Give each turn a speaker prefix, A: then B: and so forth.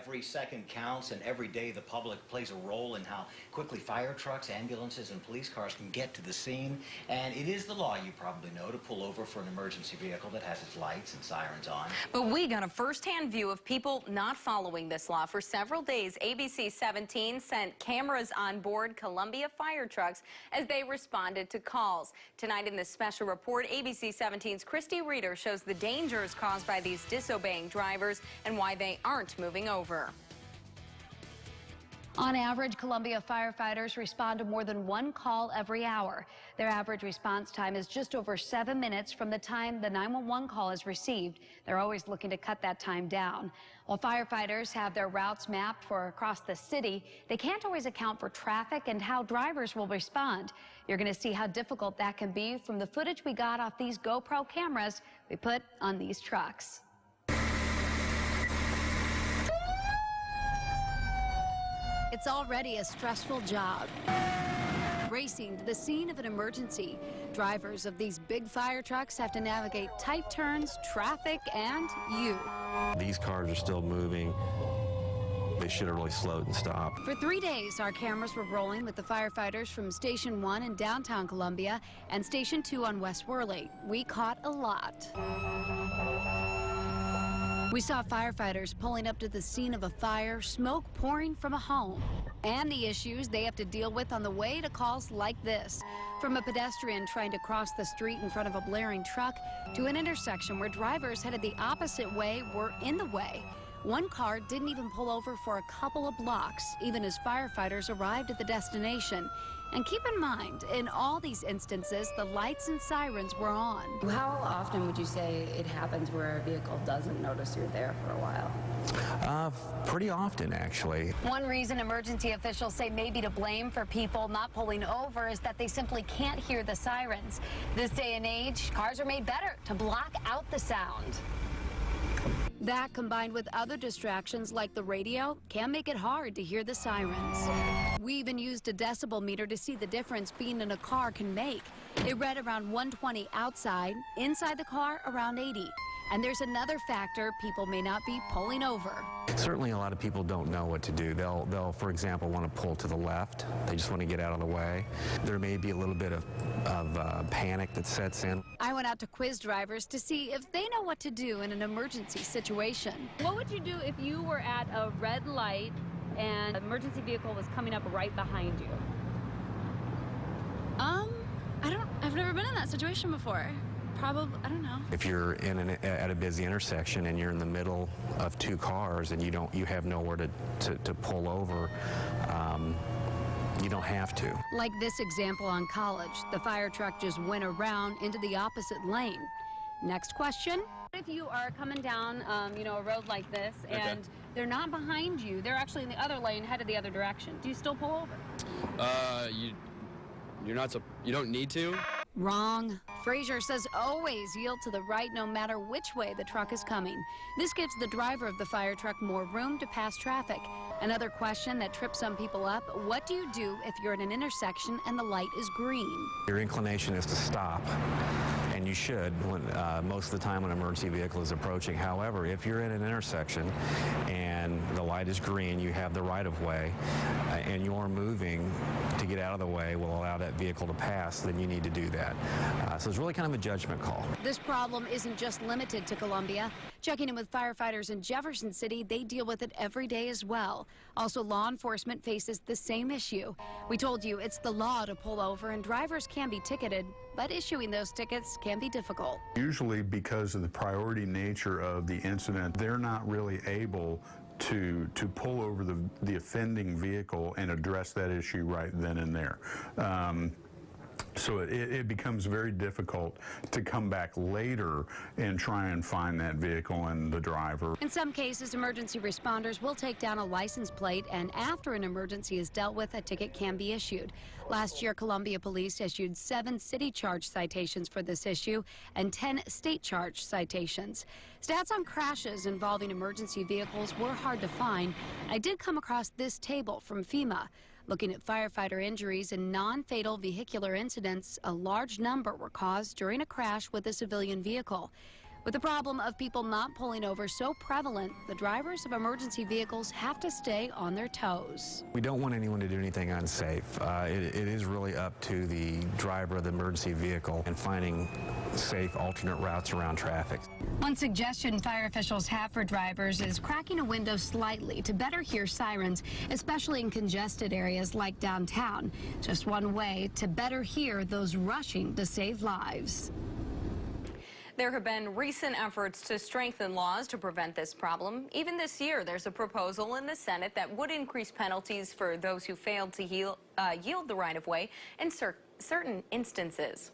A: Every second counts, and every day the public plays a role in how quickly fire trucks, ambulances, and police cars can get to the scene. And it is the law, you probably know, to pull over for an emergency vehicle that has its lights and sirens on.
B: But we got a first-hand view of people not following this law. For several days, ABC 17 sent cameras on board Columbia fire trucks as they responded to calls. Tonight in this special report, ABC 17's Christy Reeder shows the dangers caused by these disobeying drivers and why they aren't moving over.
C: On average, Columbia firefighters respond to more than one call every hour. Their average response time is just over 7 minutes from the time the 911 call is received. They're always looking to cut that time down. While firefighters have their routes mapped for across the city, they can't always account for traffic and how drivers will respond. You're going to see how difficult that can be from the footage we got off these GoPro cameras we put on these trucks. It's already a stressful job. Racing to the scene of an emergency. Drivers of these big fire trucks have to navigate tight turns, traffic, and you.
D: These cars are still moving. They should have really slowed and stopped.
C: For 3 days, our cameras were rolling with the firefighters from Station 1 in downtown Columbia and Station 2 on West Worley. We caught a lot. We saw firefighters pulling up to the scene of a fire, smoke pouring from a home, and the issues they have to deal with on the way to calls like this. From a pedestrian trying to cross the street in front of a blaring truck to an intersection where drivers headed the opposite way were in the way. One car didn't even pull over for a couple of blocks, even as firefighters arrived at the destination. And keep in mind, in all these instances, the lights and sirens were on.
E: How often would you say it happens where a vehicle doesn't notice you're there for a while?
D: Pretty often, actually.
C: One reason emergency officials say maybe to blame for people not pulling over is that they simply can't hear the sirens. This day and age, cars are made better to block out the sound. That, combined with other distractions like the radio, can make it hard to hear the sirens. We even used a decibel meter to see the difference being in a car can make. It read around 120 outside, inside the car around 80. And there's another factor: people may not be pulling over.
D: Certainly a lot of people don't know what to do. They'll, for example, want to pull to the left. They just want to get out of the way. There may be a little bit of panic that sets in.
C: I went out to quiz drivers to see if they know what to do in an emergency situation.
F: What would you do if you were at a red light and an emergency vehicle was coming up right behind you?
G: I've never been in that situation before. Probably, I don't know.
D: If you're at a busy intersection and you're in the middle of two cars and you have nowhere to pull over, you don't have to.
C: Like this example on College, the fire truck just went around into the opposite lane. Next question.
F: What if you are coming down, a road like this, and they're not behind you, they're actually in the other lane, headed the other direction? Do you still pull over?
H: You don't need to.
C: Wrong. Frazier says always yield to the right no matter which way the truck is coming. This gives the driver of the fire truck more room to pass traffic. Another question that trips some people up: what do you do if you're at an intersection and the light is green?
D: Your inclination is to stop, and you should most of the time when an emergency vehicle is approaching. However, if you're in an intersection and the light is green, you have the right-of-way, and you're moving to get out of the way will allow that vehicle to pass, then you need to do that. So it's really kind of a judgment call.
C: This problem isn't just limited to Columbia. Checking in with firefighters in Jefferson City, they deal with it every day as well. Also, law enforcement faces the same issue. We told you it's the law to pull over, and drivers can be ticketed, but issuing those tickets can be difficult.
I: Usually because of the priority nature of the incident, they're not really able to pull over the offending vehicle and address that issue right then and there. So it becomes very difficult to come back later and try and find that vehicle and the driver.
C: In some cases, emergency responders will take down a license plate, and after an emergency is dealt with, a ticket can be issued. Last year, Columbia Police issued 7 city charge citations for this issue and 10 state charge citations. Stats on crashes involving emergency vehicles were hard to find. I did come across this table from FEMA. Looking at firefighter injuries and non-fatal vehicular incidents, a large number were caused during a crash with a civilian vehicle. With the problem of people not pulling over so prevalent, the drivers of emergency vehicles have to stay on their toes.
D: We don't want anyone to do anything unsafe. It is really up to the driver of the emergency vehicle and finding safe alternate routes around traffic.
C: One suggestion fire officials have for drivers is cracking a window slightly to better hear sirens, especially in congested areas like downtown. Just one way to better hear those rushing to save lives.
B: There have been recent efforts to strengthen laws to prevent this problem. Even this year, there's a proposal in the Senate that would increase penalties for those who failed to yield the right-of-way in certain instances.